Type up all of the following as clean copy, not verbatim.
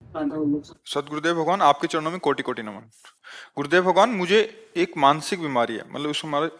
सदगुरुदेव भगवान, आपके चरणों में कोटि कोटि नमन। गुरुदेव भगवान, मुझे एक मानसिक बीमारी है, मतलब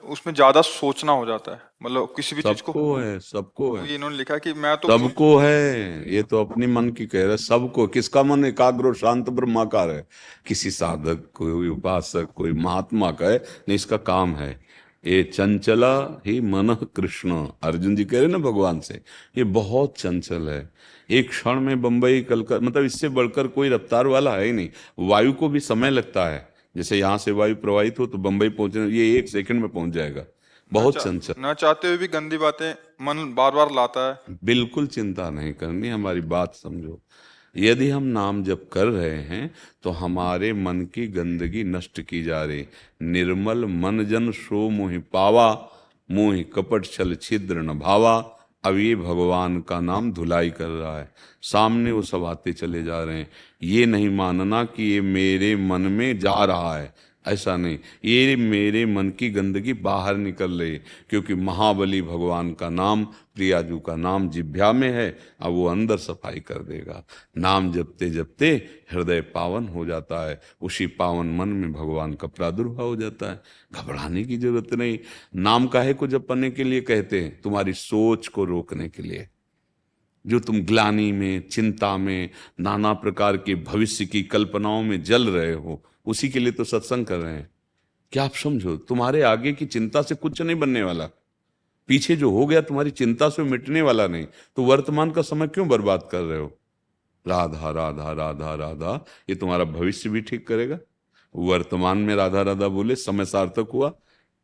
उसमें ज्यादा सोचना हो जाता है, मतलब किसी भी चीज को। सबको है, सबको है, ये इन्होंने लिखा है कि मैं तो सबको है। ये तो अपनी मन की कह रहे, सबको। किसका मन एकाग्र और शांत ब्रह्माकार है? किसी साधक, कोई उपासक, कोई महात्मा का है? नहीं, इसका काम है। ये चंचला ही मन कृष्ण, अर्जुन जी कह रहे ना भगवान से, ये बहुत चंचल है। एक क्षण में बंबई कलकत्ता, मतलब इससे बढ़कर कोई रफ्तार वाला है ही नहीं। वायु को भी समय लगता है। जैसे यहाँ से वायु प्रवाहित हो तो बंबई पहुंचने, ये 1 सेकंड में पहुंच जाएगा। बहुत चंचल। न चाहते हुए भी गंदी बातें मन बार बार लाता है। बिल्कुल चिंता नहीं करनी, हमारी बात समझो। यदि हम नाम जप कर रहे हैं तो हमारे मन की गंदगी नष्ट की जा रही। निर्मल मन जन सो मोहि पावा, मोहि कपट छल छिद्र न भावा। अब ये भगवान का नाम धुलाई कर रहा है, सामने वो सब आते चले जा रहे हैं। ये नहीं मानना कि ये मेरे मन में जा रहा है, ऐसा नहीं। ये मेरे मन की गंदगी बाहर निकल रही, क्योंकि महाबली भगवान का नाम, प्रियाजू का नाम जिह्वा में है। अब वो अंदर सफाई कर देगा। नाम जपते जपते हृदय पावन हो जाता है, उसी पावन मन में भगवान का प्रादुर्भाव हो जाता है। घबराने की जरूरत नहीं। नाम काहे को जपने के लिए कहते हैं? तुम्हारी सोच को रोकने के लिए। जो तुम ग्लानि में, चिंता में, नाना प्रकार के भविष्य की कल्पनाओं में जल रहे हो, उसी के लिए तो सत्संग कर रहे हैं। क्या आप समझो, तुम्हारे आगे की चिंता से कुछ नहीं बनने वाला। पीछे जो हो गया तुम्हारी चिंता से मिटने वाला नहीं। तो वर्तमान का समय क्यों बर्बाद कर रहे हो? राधा राधा राधा राधा, ये तुम्हारा भविष्य भी ठीक करेगा। वर्तमान में राधा राधा बोले समय सार्थक हुआ,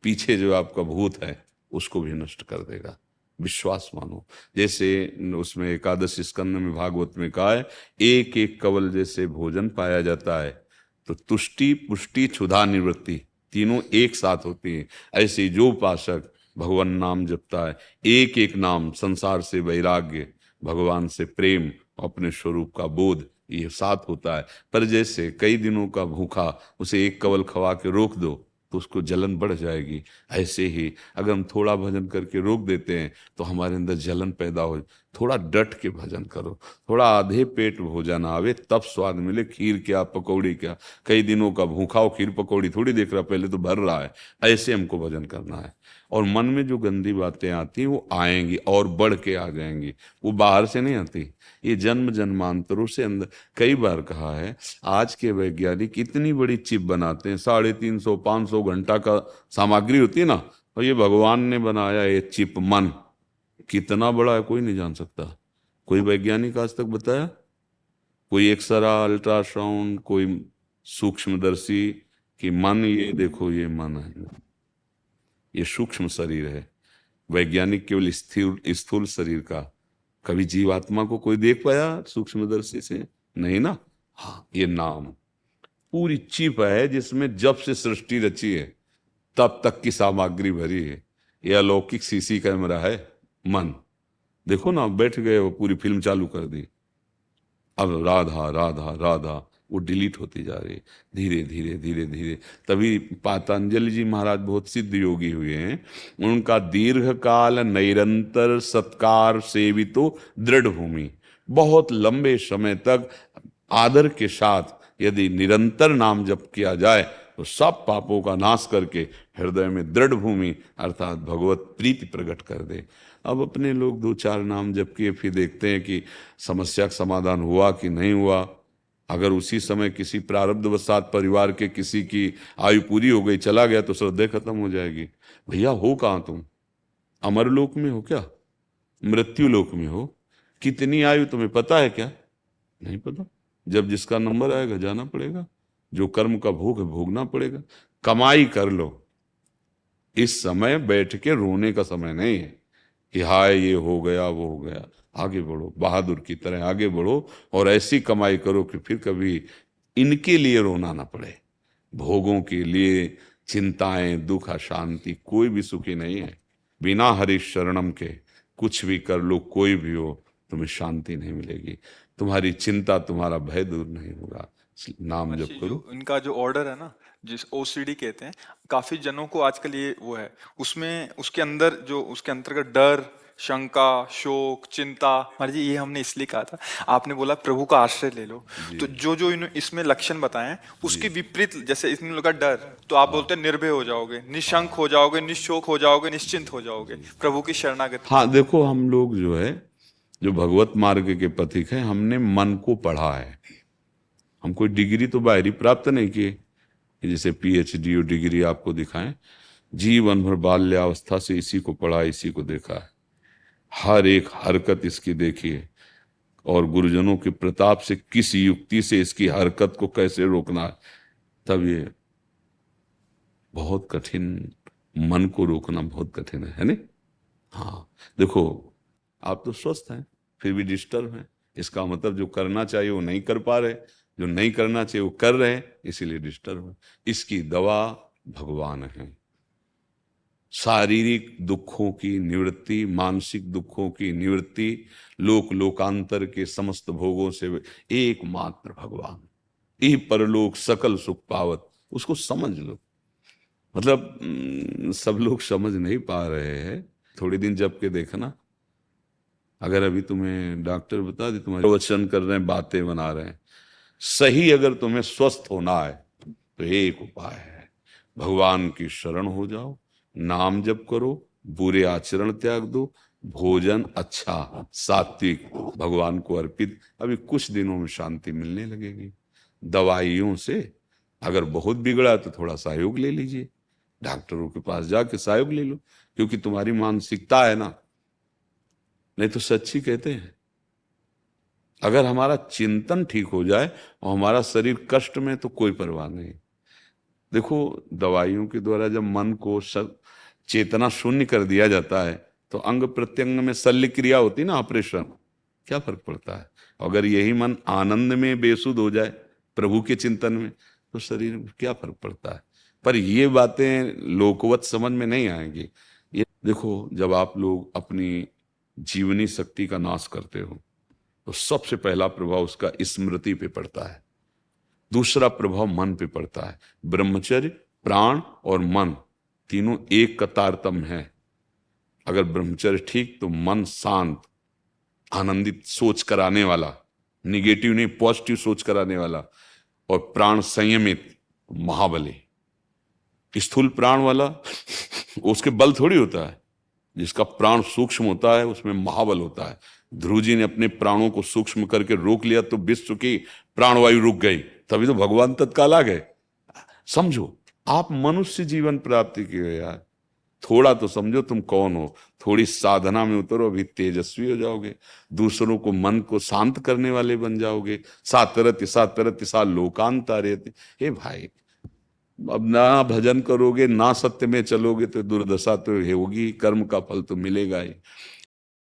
पीछे जो आपका भूत है उसको भी नष्ट कर देगा। विश्वास मानो। जैसे उसमें एकादश स्कंद में भागवत में कहा है, एक एक कवल जैसे भोजन पाया जाता है, तो तुष्टि पुष्टि क्षुधा निवृत्ति तीनों एक साथ होती है। ऐसे जो उपासक भगवान नाम जपता है, एक एक नाम, संसार से वैराग्य, भगवान से प्रेम, अपने स्वरूप का बोध, ये साथ होता है। पर जैसे कई दिनों का भूखा, उसे एक कवल खवा के रोक दो तो उसको जलन बढ़ जाएगी। ऐसे ही अगर हम थोड़ा भजन करके रोक देते हैं तो हमारे अंदर जलन पैदा हो। थोड़ा डट के भजन करो। थोड़ा आधे पेट भोजन आवे तब स्वाद मिले। खीर क्या, पकौड़ी क्या? कई दिनों का भूखा हो, खीर पकौड़ी थोड़ी देख रहा, पहले तो भर रहा है। ऐसे हमको भजन करना है। और मन में जो गंदी बातें आती हैं वो आएंगी और बढ़ के आ जाएंगी, वो बाहर से नहीं आती। ये जन्म जन्मांतरों से अंदर। कई बार कहा है, आज के वैज्ञानिक इतनी बड़ी चिप बनाते हैं, 350 500 घंटा का सामग्री होती है ना, और ये भगवान ने बनाया ये चिप मन, कितना बड़ा है कोई नहीं जान सकता। कोई वैज्ञानिक आज तक बताया? कोई एक्सरा, अल्ट्रासाउंड, कोई सूक्ष्मदर्शी कि मन, ये देखो ये मन है, ये सूक्ष्म शरीर है। वैज्ञानिक केवल स्थिर स्थूल शरीर का। कभी जीवात्मा को कोई देख पाया सूक्ष्मदर्शी से? नहीं ना। हाँ, ये नाम पूरी चिप है जिसमें जब से सृष्टि रची है तब तक की सामग्री भरी है। यह अलौकिक सीसी कैमरा है मन। देखो ना, बैठ गए वो पूरी फिल्म चालू कर दी। अब राधा राधा राधा वो डिलीट होती जा रही है, धीरे धीरे धीरे धीरे। तभी पातंजलि जी महाराज बहुत सिद्ध योगी हुए हैं। उनका दीर्घ काल निरंतर सत्कार सेवितो दृढ़ भूमि, बहुत लंबे समय तक आदर के साथ यदि निरंतर नाम जप किया जाए तो सब पापों का नाश करके हृदय में दृढ़ भूमि अर्थात भगवत प्रीति प्रकट कर दे। अब अपने लोग 2 4 नाम जप किए, फिर देखते हैं कि समस्या का समाधान हुआ कि नहीं हुआ। अगर उसी समय किसी प्रारब्धवशात परिवार के किसी की आयु पूरी हो गई, चला गया, तो श्रद्धे खत्म हो जाएगी। भैया हो कहाँ तुम? अमरलोक में हो क्या? मृत्यु लोक में हो? कितनी आयु तुम्हें पता है क्या? नहीं पता। जब जिसका नंबर आएगा जाना पड़ेगा। जो कर्म का भोग है भोगना पड़ेगा। कमाई कर लो। इस समय बैठ के रोने का समय नहीं है कि हाय ये हो गया वो हो गया। आगे बढ़ो, बहादुर की तरह आगे बढ़ो, और ऐसी कमाई करो कि फिर कभी इनके लिए रोना ना पड़े। भोगों के लिए चिंताएं, दुख, अशांति, कोई भी सुखी नहीं है। बिना हरि शरणम के कुछ भी कर लो, कोई भी हो, तुम्हें शांति नहीं मिलेगी। तुम्हारी चिंता, तुम्हारा भय दूर नहीं होगा। नाम जप महर्षि, जो करो। इनका जो ऑर्डर है ना, जिस ओसीडी कहते हैं, काफी जनों को आजकल ये वो है, उसमें उसके अंदर जो उसके अंतर्गत डर, शंका, शोक, चिंता। महाराज जी ये हमने इसलिए कहा था, आपने बोला प्रभु का आश्रय ले लो, तो जो जो इसमें लक्षण बताए हैं उसके विपरीत, जैसे इसमें लगा डर, तो आप बोलते हैं निर्भय हो जाओगे, निशंक हो जाओगे, निशोक हो जाओगे, निश्चिंत हो जाओगे प्रभु की शरणागति। हाँ देखो, हम लोग जो है, जो भगवत मार्ग के पथिक हैं, हमने मन को पढ़ा है। हम कोई डिग्री तो बाहरी प्राप्त नहीं किए कि जैसे पीएचडी और डिग्री आपको दिखाएं। जीवन भर बाल्यावस्था से इसी को पढ़ा, इसी को देखा है, हर एक हरकत इसकी देखी है, और गुरुजनों के प्रताप से किस युक्ति से इसकी हरकत को कैसे रोकना है। तब ये बहुत कठिन, मन को रोकना बहुत कठिन है नहीं? हाँ देखो, आप तो स्वस्थ हैं फिर भी डिस्टर्ब हैं, इसका मतलब जो करना चाहिए वो नहीं कर पा रहे, जो नहीं करना चाहिए वो कर रहे हैं, इसीलिए डिस्टर्ब है। इसकी दवा भगवान है। शारीरिक दुखों की निवृत्ति, मानसिक दुखों की निवृत्ति, लोक लोकांतर के समस्त भोगों से एकमात्र भगवान, ये परलोक सकल सुख पावत, उसको समझ लो। मतलब सब लोग समझ नहीं पा रहे हैं। थोड़ी दिन जब के देखना, अगर अभी तुम्हें डॉक्टर बता दे तुम्हारे वचन कर रहे हैं, बातें बना रहे हैं, सही अगर तुम्हें स्वस्थ होना है तो एक उपाय है, भगवान की शरण हो जाओ, नाम जप करो, बुरे आचरण त्याग दो, भोजन अच्छा सात्विक भगवान को अर्पित, अभी कुछ दिनों में शांति मिलने लगेगी। दवाइयों से अगर बहुत बिगड़ा तो थोड़ा सहयोग ले लीजिए, डॉक्टरों के पास जाके सहयोग ले लो, क्योंकि तुम्हारी मानसिकता है ना। नहीं तो सच्ची कहते हैं, अगर हमारा चिंतन ठीक हो जाए और हमारा शरीर कष्ट में, तो कोई परवाह नहीं। देखो, दवाइयों के द्वारा जब मन को चेतना शून्य कर दिया जाता है तो अंग प्रत्यंग में शल्य क्रिया होती ना, ऑपरेशन, क्या फर्क पड़ता है? अगर यही मन आनंद में बेसुध हो जाए प्रभु के चिंतन में, तो शरीर में क्या फर्क पड़ता है? पर ये बातें लोकवत समझ में नहीं आएंगी। ये देखो, जब आप लोग अपनी जीवनी शक्ति का नाश करते हो तो सबसे पहला प्रभाव उसका स्मृति पे पड़ता है, दूसरा प्रभाव मन पे पड़ता है। ब्रह्मचर्य, प्राण और मन तीनों एक का तारतम्य है। अगर ब्रह्मचर्य ठीक तो मन शांत, आनंदित, सोच कराने वाला, निगेटिव नहीं पॉजिटिव सोच कराने वाला, और प्राण संयमित, महाबली। स्थूल प्राण वाला उसके बल थोड़ी होता है, जिसका प्राण सूक्ष्म होता है उसमें महाबल होता है। ध्रुव जी ने अपने प्राणों को सूक्ष्म करके रोक लिया तो विश्व की प्राणवायु रुक गई, तभी तो भगवान तत्काल आ गए। समझो, आप मनुष्य जीवन प्राप्ति की हो यार, थोड़ा तो समझो तुम कौन हो, थोड़ी साधना में उतरो, अभी तेजस्वी हो जाओगे, दूसरों को मन को शांत करने वाले बन जाओगे। सातरति सातरति सा लोकांतारेति। हे भाई, अब ना भजन करोगे ना सत्य में चलोगे तो दुर्दशा तो होगी, कर्म का फल तो मिलेगा ही।